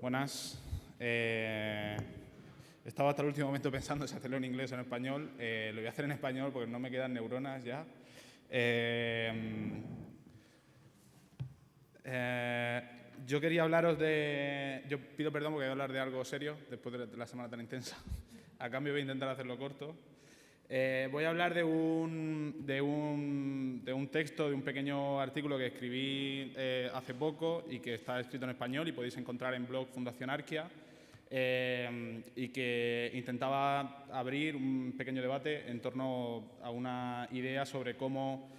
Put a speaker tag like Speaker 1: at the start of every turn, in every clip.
Speaker 1: Buenas. Estaba hasta el último momento pensando si hacerlo en inglés o en español. Lo voy a hacer en español porque no me quedan neuronas ya. Yo quería hablaros de... Yo pido perdón porque voy a hablar de algo serio después de la semana tan intensa. A cambio voy a intentar hacerlo corto. Voy a hablar de un texto, de un pequeño artículo que escribí hace poco y que está escrito en español y podéis encontrar en blog Fundación Arquia, y que intentaba abrir un pequeño debate en torno a una idea sobre cómo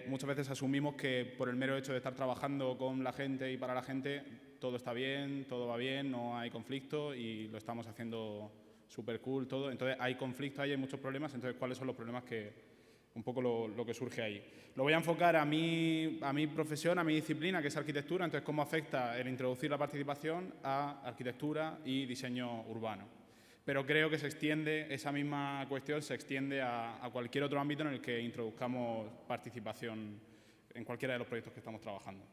Speaker 1: muchas veces asumimos que por el mero hecho de estar trabajando con la gente y para la gente todo está bien, todo va bien, no hay conflicto y lo estamos haciendo súper cool, todo. Entonces hay conflictos, hay muchos problemas, entonces ¿cuáles son los problemas que, un poco lo que surge ahí? Lo voy a enfocar a mi profesión, a mi disciplina, que es arquitectura, entonces cómo afecta el introducir la participación a arquitectura y diseño urbano. Pero creo que se extiende, esa misma cuestión se extiende a cualquier otro ámbito en el que introduzcamos participación en cualquiera de los proyectos que estamos trabajando.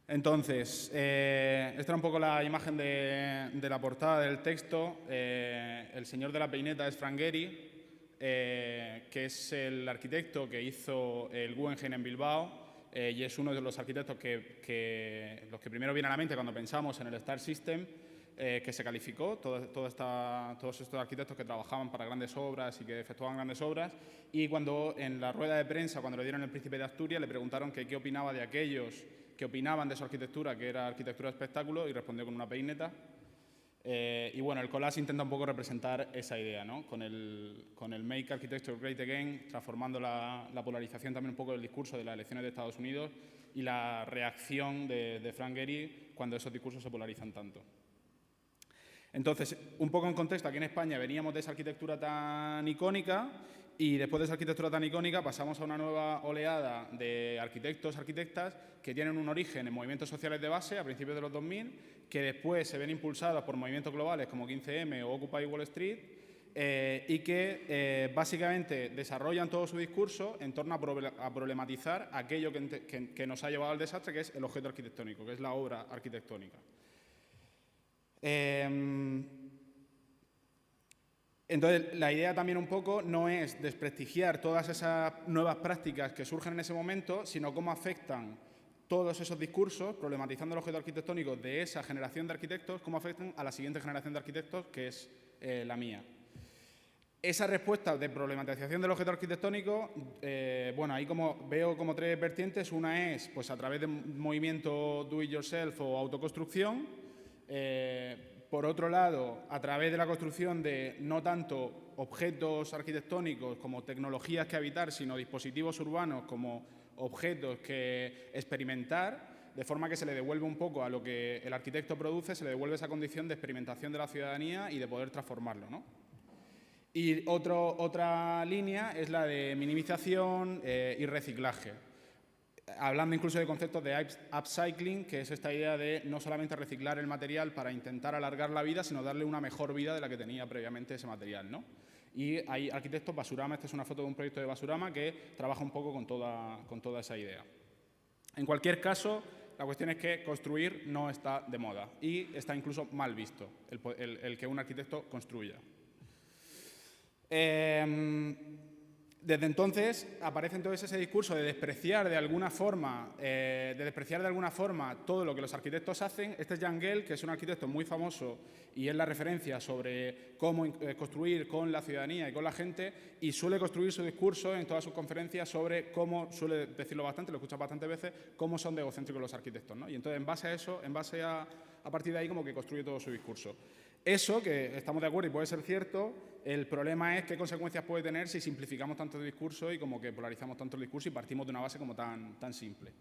Speaker 1: Entonces, esta era un poco la imagen de la portada del texto. El señor de la peineta es Frank Gehry, que es el arquitecto que hizo el Guggenheim en Bilbao, y es uno de los arquitectos los que primero viene a la mente cuando pensamos en el Star System, que se calificó, todos estos arquitectos que trabajaban para grandes obras y que efectuaban grandes obras, y cuando en la rueda de prensa, cuando le dieron el Príncipe de Asturias, le preguntaron que qué opinaba de aquellos que opinaban de su arquitectura, que era arquitectura de espectáculo, y respondió con una peineta. Y bueno, el collage intenta un poco representar esa idea, ¿no? Con el Make Architecture Great Again, transformando la polarización también un poco del discurso de las elecciones de Estados Unidos y la reacción de Frank Gehry cuando esos discursos se polarizan tanto. Entonces, un poco en contexto, aquí en España veníamos de esa arquitectura tan icónica y después de esa arquitectura tan icónica pasamos a una nueva oleada de arquitectos, arquitectas que tienen un origen en movimientos sociales de base a principios de los 2000, que después se ven impulsados por movimientos globales como 15M o Occupy Wall Street, y que básicamente desarrollan todo su discurso en torno a problematizar aquello que nos ha llevado al desastre, que es el objeto arquitectónico, que es la obra arquitectónica. Entonces, la idea también un poco no es desprestigiar todas esas nuevas prácticas que surgen en ese momento, sino cómo afectan todos esos discursos, problematizando el objeto arquitectónico de esa generación de arquitectos, cómo afectan a la siguiente generación de arquitectos, que es la mía. Esa respuesta de problematización del objeto arquitectónico, bueno, ahí veo como tres vertientes. Una es pues, a través de movimiento do-it-yourself o autoconstrucción. Por otro lado, a través de la construcción de no tanto objetos arquitectónicos como tecnologías que habitar, sino dispositivos urbanos como objetos que experimentar, de forma que se le devuelve un poco a lo que el arquitecto produce, se le devuelve esa condición de experimentación de la ciudadanía y de poder transformarlo, ¿no? Y otra línea es la de minimización y reciclaje. Hablando incluso de conceptos de upcycling, que es esta idea de no solamente reciclar el material para intentar alargar la vida, sino darle una mejor vida de la que tenía previamente ese material, ¿no? Y hay arquitectos, Basurama, esta es una foto de un proyecto de Basurama que trabaja un poco con toda esa idea. En cualquier caso, la cuestión es que construir no está de moda y está incluso mal visto el que un arquitecto construya. Desde entonces aparece entonces ese discurso de despreciar de alguna forma todo lo que los arquitectos hacen. Este es Jan Gehl, que es un arquitecto muy famoso y es la referencia sobre cómo construir con la ciudadanía y con la gente, y suele construir su discurso en todas sus conferencias sobre cómo, suele decirlo bastante, lo escuchas bastantes veces, cómo son de egocéntricos los arquitectos, ¿no? Y entonces en base a eso, a partir de ahí como que construye todo su discurso. Eso, que estamos de acuerdo y puede ser cierto, el problema es qué consecuencias puede tener si simplificamos tanto el discurso y como que polarizamos tanto el discurso y partimos de una base como tan simple.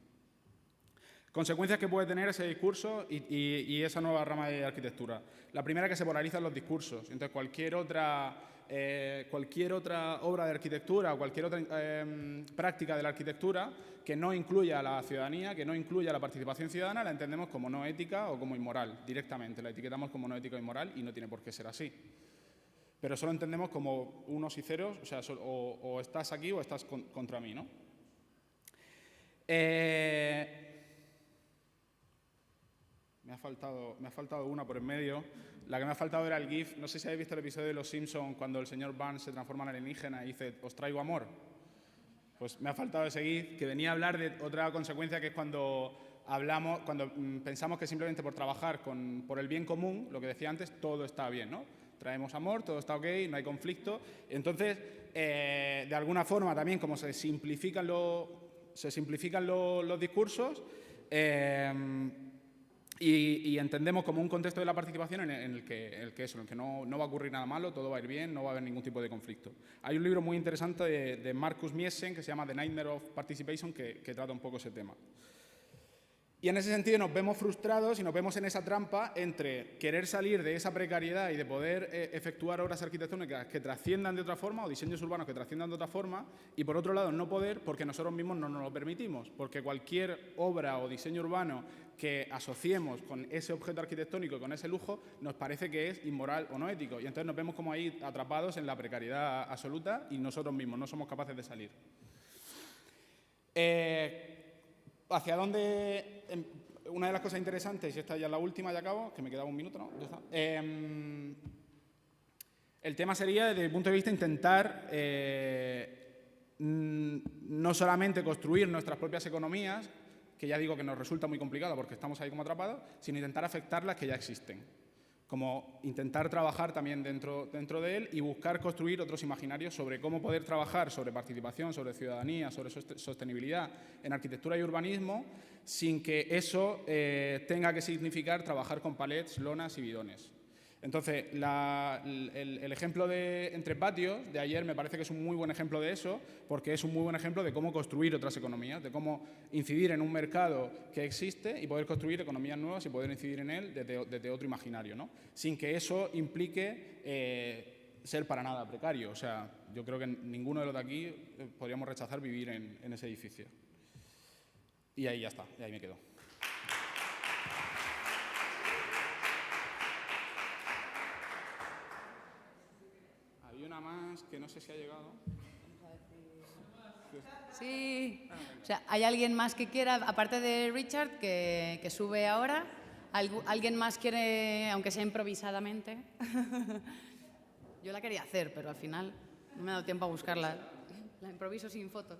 Speaker 1: Consecuencias que puede tener ese discurso y esa nueva rama de arquitectura. La primera, que se polarizan los discursos. Entonces, cualquier otra obra de arquitectura o cualquier otra práctica de la arquitectura que no incluya a la ciudadanía, que no incluya la participación ciudadana, la entendemos como no ética o como inmoral directamente. La etiquetamos como no ética o inmoral y no tiene por qué ser así. Pero solo entendemos como unos y ceros, o sea, o estás aquí o estás contra mí, ¿no? Me ha faltado una por en medio. La que me ha faltado era el GIF. No sé si habéis visto el episodio de Los Simpsons cuando el señor Burns se transforma en alienígena y dice, os traigo amor. Pues me ha faltado ese GIF, que venía a hablar de otra consecuencia, que es cuando pensamos que simplemente por trabajar por el bien común, lo que decía antes, todo está bien, ¿no? Traemos amor, todo está ok, no hay conflicto. Entonces, de alguna forma también, como se simplifican los discursos, y entendemos como un contexto de la participación en el que no va a ocurrir nada malo, todo va a ir bien, no va a haber ningún tipo de conflicto. Hay un libro muy interesante de Marcus Miesen que se llama The Nightmare of Participation que trata un poco ese tema. Y en ese sentido nos vemos frustrados y nos vemos en esa trampa entre querer salir de esa precariedad y de poder efectuar obras arquitectónicas que trasciendan de otra forma o diseños urbanos que trasciendan de otra forma, y por otro lado no poder porque nosotros mismos no nos lo permitimos, porque cualquier obra o diseño urbano que asociemos con ese objeto arquitectónico, con ese lujo, nos parece que es inmoral o no ético. Y entonces nos vemos como ahí atrapados en la precariedad absoluta y nosotros mismos no somos capaces de salir. ¿Hacia dónde? Una de las cosas interesantes, y esta ya es la última, ya acabo, que me quedaba un minuto, ¿no? Ya está. El tema sería, desde mi punto de vista, intentar no solamente construir nuestras propias economías, que ya digo que nos resulta muy complicado porque estamos ahí como atrapados, sino intentar afectar las que ya existen. Como intentar trabajar también dentro de él y buscar construir otros imaginarios sobre cómo poder trabajar sobre participación, sobre ciudadanía, sobre sostenibilidad en arquitectura y urbanismo, sin que eso tenga que significar trabajar con palets, lonas y bidones. Entonces, el ejemplo de Entre Patios de ayer me parece que es un muy buen ejemplo de eso, porque es un muy buen ejemplo de cómo construir otras economías, de cómo incidir en un mercado que existe y poder construir economías nuevas y poder incidir en él desde otro imaginario, ¿no? Sin que eso implique ser para nada precario. O sea, yo creo que ninguno de los de aquí podríamos rechazar vivir en ese edificio. Y ahí ya está, y ahí me quedo. Una más que no sé si ha llegado.
Speaker 2: Sí. O sea, ¿hay alguien más que quiera, aparte de Richard, que sube ahora? ¿Alguien más quiere, aunque sea improvisadamente? Yo la quería hacer, pero al final no me ha dado tiempo a buscarla. La improviso sin fotos.